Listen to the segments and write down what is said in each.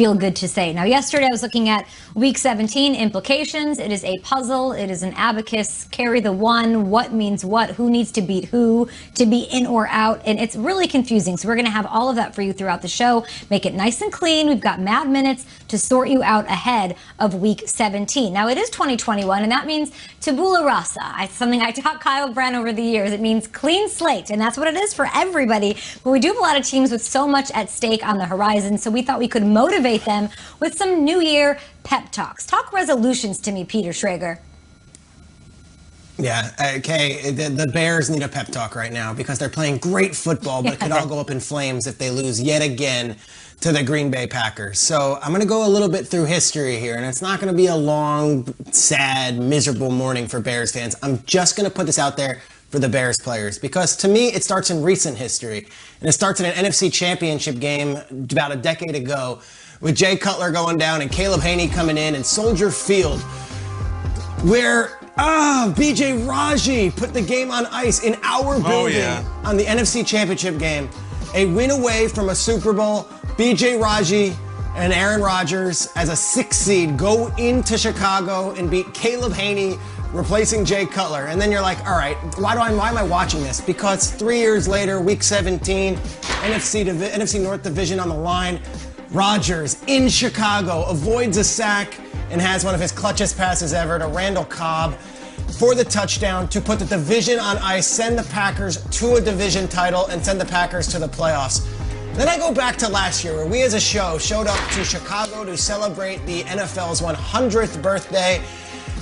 feel good to say. Now, yesterday I was looking at Week 17 implications. It is a puzzle. It is an abacus. Carry the one. What means what? Who needs to beat who? To be in or out? And it's really confusing. So we're going to have all of that for you throughout the show. Make it nice and clean. We've got mad minutes to sort you out ahead of Week 17. Now, it is 2021, and that means tabula rasa. It's something I taught Kyle Brandt over the years. It means clean slate, and that's what it is for everybody. But we do have a lot of teams with so much at stake on the horizon, so we thought we could motivate them with some New Year pep talks. Talk resolutions to me, Peter Schrager. Yeah, okay, the Bears need a pep talk right now because they're playing great football, but it could all go up in flames if they lose yet again to the Green Bay Packers. So I'm going to go a little bit through history here, and it's not going to be a long, sad, miserable morning for Bears fans. I'm just going to put this out there for the Bears players because to me it starts in recent history, and it starts in an NFC Championship game about a decade ago with Jay Cutler going down and Caleb Haney coming in and Soldier Field, where B.J. Raji put the game on ice in our building on the NFC Championship game. A win away from a Super Bowl. B.J. Raji and Aaron Rodgers as a 6th seed go into Chicago and beat Caleb Haney, replacing Jay Cutler. And then you're like, all right, why am I watching this? Because 3 years later, Week 17, NFC North Division on the line, Rodgers in Chicago avoids a sack and has one of his clutchest passes ever to Randall Cobb for the touchdown to put the division on ice, send the Packers to a division title, and send the Packers to the playoffs. Then I go back to last year where we as a show showed up to Chicago to celebrate the NFL's 100th birthday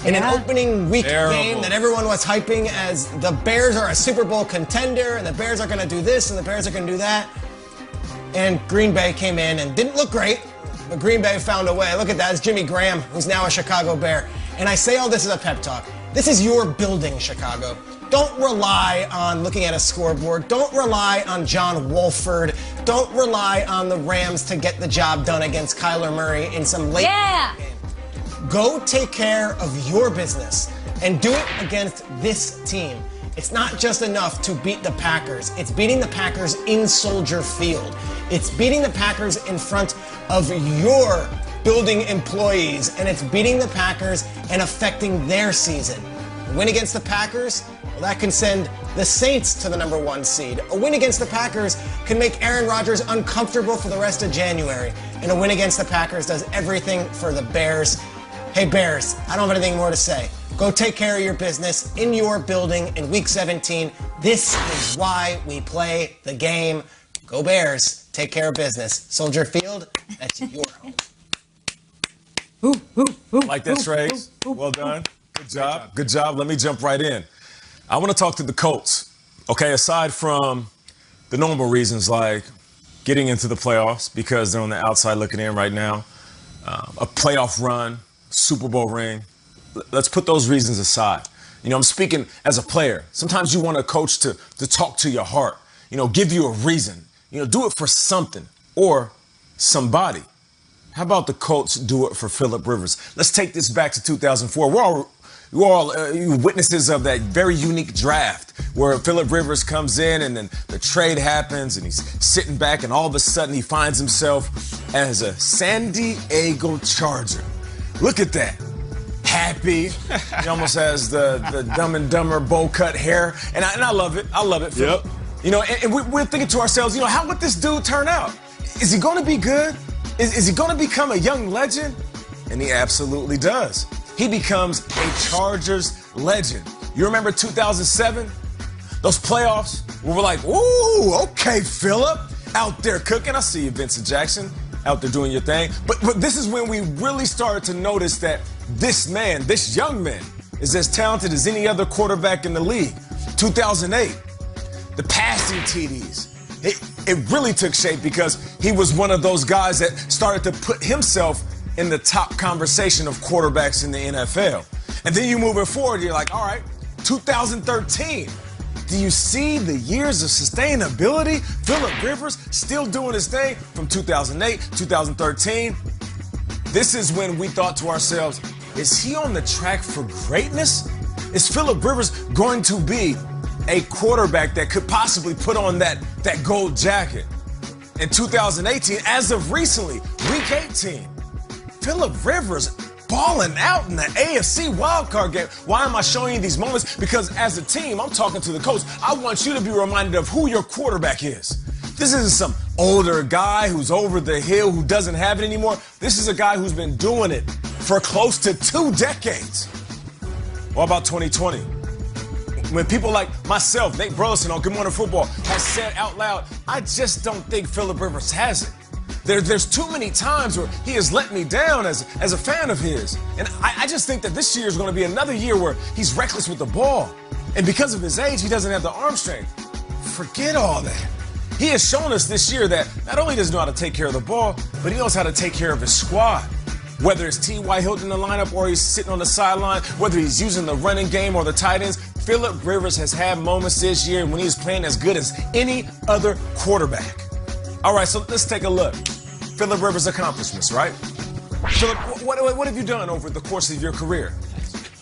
in an opening week game that everyone was hyping as the Bears are a Super Bowl contender and the Bears are going to do this and the Bears are going to do that. And Green Bay came in and didn't look great, but Green Bay found a way. Look at that. It's Jimmy Graham, who's now a Chicago Bear. And I say all this as a pep talk. This is your building, Chicago. Don't rely on looking at a scoreboard. Don't rely on John Wolford. Don't rely on the Rams to get the job done against Kyler Murray in some late game. Go take care of your business and do it against this team. It's not just enough to beat the Packers. It's beating the Packers in Soldier Field. It's beating the Packers in front of your building employees, and it's beating the Packers and affecting their season. A win against the Packers, well, that can send the Saints to the #1 seed. A win against the Packers can make Aaron Rodgers uncomfortable for the rest of January. And a win against the Packers does everything for the Bears. Hey, Bears, I don't have anything more to say. Go take care of your business in your building in Week 17. This is why we play the game. Go Bears. Take care of business. Soldier Field, that's your home. Like that, Trace. Well done. Good job. Good job. Let me jump right in. I want to talk to the Colts. Okay, aside from the normal reasons like getting into the playoffs because they're on the outside looking in right now, a playoff run, Super Bowl ring. Let's put those reasons aside. You know, I'm speaking as a player. Sometimes you want a coach to talk to your heart, you know, give you a reason, you know, do it for something or somebody. How about the Colts do it for Phillip Rivers? Let's take this back to 2004. We're all witnesses of that very unique draft where Phillip Rivers comes in and then the trade happens and he's sitting back and all of a sudden he finds himself as a San Diego Charger. Look at that. Happy. He almost has the Dumb and Dumber bowl cut hair. And I love it. I love it, Phillip. Yep. You know, and we're thinking to ourselves, you know, how would this dude turn out? Is he going to be good? Is he going to become a young legend? And he absolutely does. He becomes a Chargers legend. You remember 2007? Those playoffs where we're like, ooh, okay, Phillip, out there cooking. I see you, Vincent Jackson, out there doing your thing. But this is when we really started to notice that this man, this young man, is as talented as any other quarterback in the league. 2008, the passing TDs. It really took shape because he was one of those guys that started to put himself in the top conversation of quarterbacks in the NFL. And then you move it forward, you're like, all right, 2013. Do you see the years of sustainability? Phillip Rivers still doing his thing from 2008, 2013. This is when we thought to ourselves, is he on the track for greatness? Is Phillip Rivers going to be a quarterback that could possibly put on that gold jacket? in 2018, as of recently, week 18, Phillip Rivers balling out in the AFC wildcard game. Why am I showing you these moments? Because as a team, I'm talking to the coach. I want you to be reminded of who your quarterback is. This isn't some older guy who's over the hill who doesn't have it anymore. This is a guy who's been doing it for close to 2 decades. What about 2020? When people like myself, Nate Burleson on Good Morning Football, has said out loud, I just don't think Phillip Rivers has it. There's too many times where he has let me down as a fan of his. And I just think that this year is going to be another year where he's reckless with the ball. And because of his age, he doesn't have the arm strength. Forget all that. He has shown us this year that not only does he know how to take care of the ball, but he knows how to take care of his squad. Whether it's T.Y. Hilton in the lineup or he's sitting on the sideline, whether he's using the running game or the tight ends, Phillip Rivers has had moments this year when he's playing as good as any other quarterback. All right, so let's take a look. Phillip Rivers' accomplishments, right? Phillip, what have you done over the course of your career?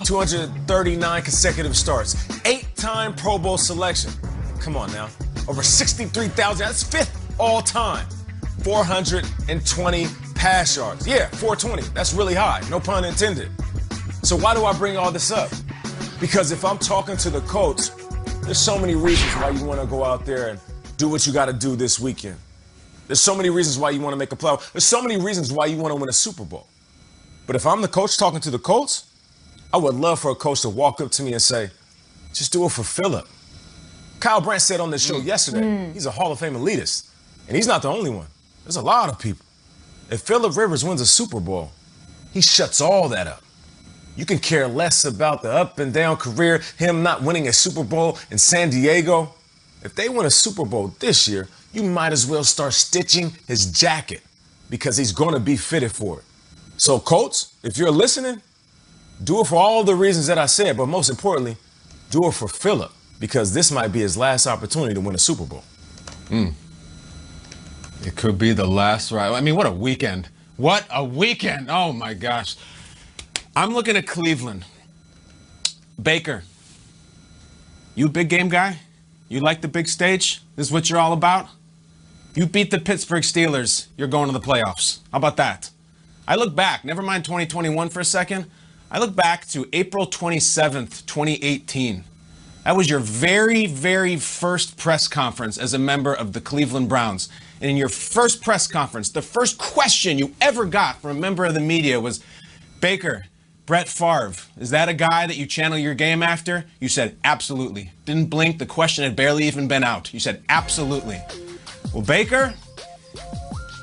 239 consecutive starts, 8-time Pro Bowl selection. Come on now. Over 63,000, that's 5th all time. 420 pass yards. Yeah, 420, that's really high, no pun intended. So why do I bring all this up? Because if I'm talking to the coach, there's so many reasons why you want to go out there and do what you got to do this weekend. There's so many reasons why you want to make a playoff. There's so many reasons why you want to win a Super Bowl. But if I'm the coach talking to the Colts, I would love for a coach to walk up to me and say, just do it for Phillip. Kyle Brandt said on this show yesterday, he's a Hall of Fame elitist. And he's not the only one. There's a lot of people. If Phillip Rivers wins a Super Bowl, he shuts all that up. You can care less about the up and down career, him not winning a Super Bowl in San Diego. If they win a Super Bowl this year, you might as well start stitching his jacket because he's going to be fitted for it. So, Colts, if you're listening, do it for all the reasons that I said, but most importantly, do it for Phillip because this might be his last opportunity to win a Super Bowl. It could be the last ride. I mean, what a weekend. What a weekend. Oh, my gosh. I'm looking at Cleveland. Baker, you a big game guy? You like the big stage? This is what you're all about? You beat the Pittsburgh Steelers, you're going to the playoffs. How about that? I look back, never mind 2021 for a second. I look back to April 27th, 2018. That was your very, very first press conference as a member of the Cleveland Browns. And in your first press conference, the first question you ever got from a member of the media was, Baker, Brett Favre, is that a guy that you channel your game after? You said, absolutely. Didn't blink. The question had barely even been out. You said, absolutely. Well, Baker,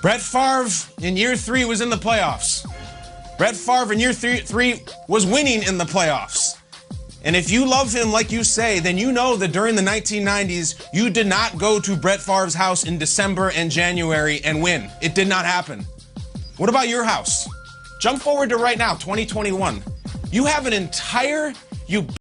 Brett Favre in year 3 was in the playoffs. Brett Favre in year 3 was winning in the playoffs. And if you love him like you say, then you know that during the 1990s, you did not go to Brett Favre's house in December and January and win. It did not happen. What about your house? Jump forward to right now, 2021. You have an entire